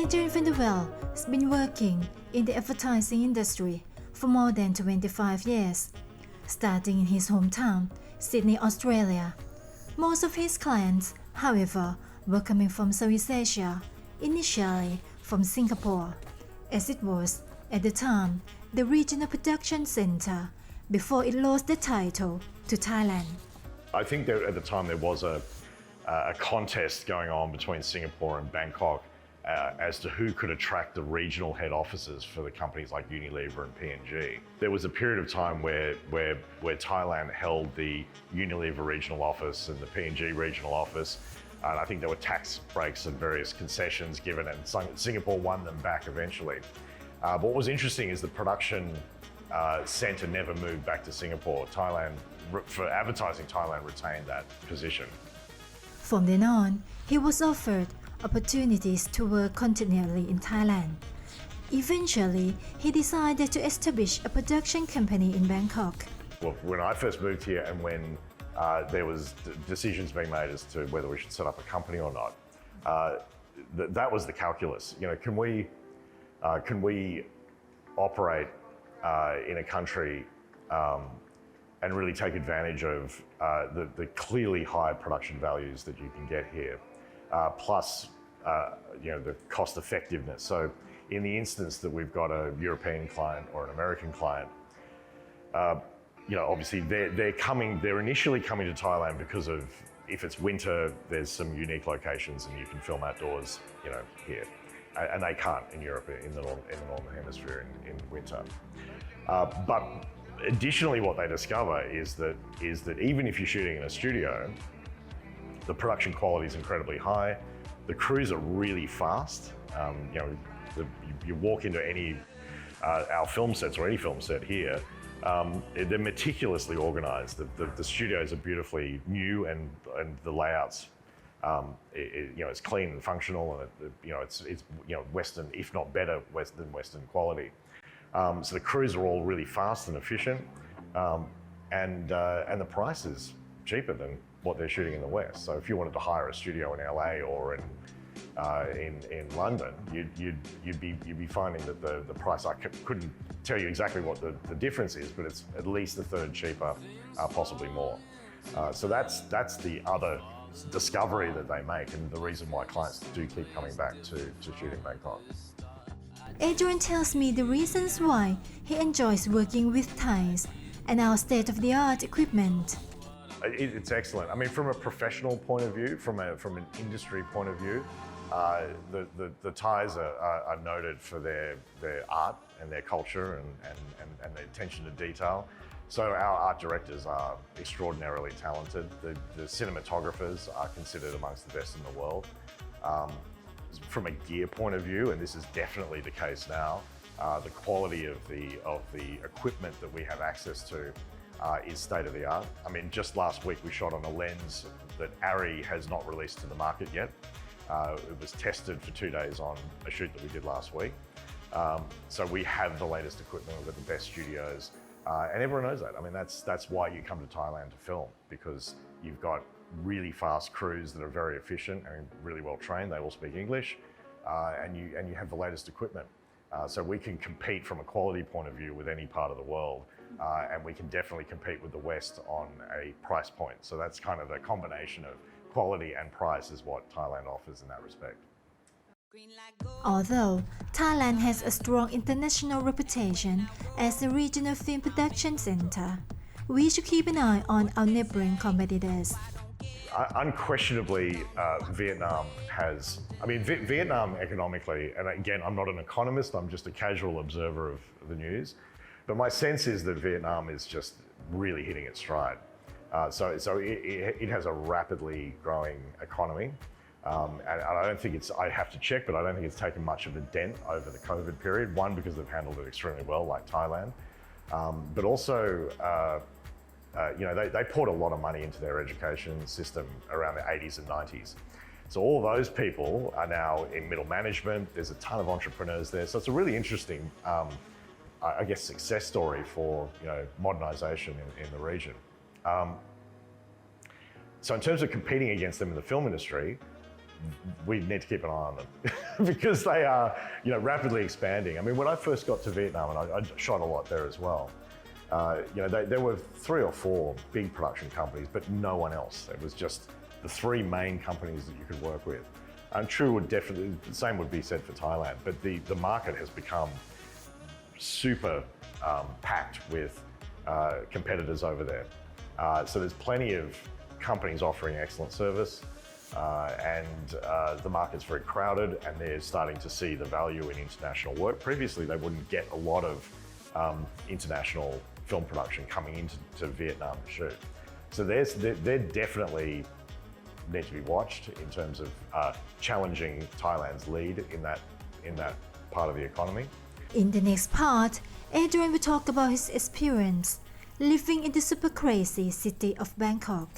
Adrian Velde has been working in the advertising industry for more than 25 years, starting in his hometown, Sydney, Australia. Most of his clients, however, were coming from Southeast Asia, initially from Singapore, as it was, at the time, the regional production center before it lost the title to Thailand. I think that at the time there was a contest going on between Singapore and Bangkok as to who could attract the regional head offices for the companies like Unilever and P&G. There was a period of time where Thailand held the Unilever regional office and the P&G regional office, and I think there were tax breaks and various concessions given, and Singapore won them back eventually. But what was interesting is the production centre never moved back to Singapore. Thailand, for advertising, Thailand retained that position. From then on, he was offered opportunities to work continually in Thailand. Eventually, he decided to establish a production company in Bangkok. Well, when I first moved here and when there was decisions being made as to whether we should set up a company or not, that was the calculus. You know, can we operate in a country and really take advantage of the clearly high production values that you can get here, plus the cost effectiveness. So in the instance that we've got a European client or an American client, obviously they're initially coming to Thailand because of, if it's winter, there's some unique locations and you can film outdoors, here. And they can't in Europe, in the Northern Hemisphere in winter. But additionally, what they discover is that even if you're shooting in a studio, the production quality is incredibly high. The crews are really fast. You walk into any our film sets or any film set here, they're meticulously organised. The studios are beautifully new, and the layouts. It's clean and functional, and it's Western, if not better, than Western quality. So the crews are all really fast and efficient, and the price is cheaper than what they're shooting in the West. So if you wanted to hire a studio in LA or in London, you'd be finding that the price, I couldn't tell you exactly what the difference is, but it's at least a third cheaper, possibly more. So that's the other discovery that they make, and the reason why clients do keep coming back to shoot in Bangkok. Adrian tells me the reasons why he enjoys working with Thais and our state-of-the-art equipment. It's excellent. I mean, from a professional point of view, from an industry point of view, the Thais are noted for their art and their culture and their attention to detail. So our art directors are extraordinarily talented. The cinematographers are considered amongst the best in the world. From a gear point of view, and this is definitely the case now, the quality of the equipment that we have access to is state of the art. I mean, just last week we shot on a lens that ARRI has not released to the market yet. It was tested for 2 days on a shoot that we did last week. So we have the latest equipment, we've got the best studios, and everyone knows that. I mean, that's why you come to Thailand to film, because you've got really fast crews that are very efficient and really well trained. They all speak English, and you have the latest equipment. So we can compete from a quality point of view with any part of the world, and we can definitely compete with the West on a price point. So that's kind of the combination of quality and price is what Thailand offers in that respect. Although Thailand has a strong international reputation as a regional film production center, we should keep an eye on our neighboring competitors. Unquestionably, Vietnam has, Vietnam economically, and again, I'm not an economist, I'm just a casual observer of the news, but my sense is that Vietnam is just really hitting its stride. So it has a rapidly growing economy, and I don't think I have to check, but I don't think it's taken much of a dent over the COVID period. One, because they've handled it extremely well, like Thailand, but also, they poured a lot of money into their education system around the 80s and 90s. So all those people are now in middle management. There's a ton of entrepreneurs there. So it's a really interesting, success story for modernization in the region. So in terms of competing against them in the film industry, we need to keep an eye on them because they are, rapidly expanding. I mean, when I first got to Vietnam, and I shot a lot there as well, there were 3 or 4 big production companies, but no one else. It was just the 3 main companies that you could work with. And the same would be said for Thailand, but the market has become super packed with competitors over there. So there's plenty of companies offering excellent service, and the market's very crowded, and they're starting to see the value in international work. Previously, they wouldn't get a lot of international film production coming into Vietnam to shoot. So they're definitely need to be watched in terms of challenging Thailand's lead in that part of the economy. In the next part, Adrian will talk about his experience living in the super crazy city of Bangkok.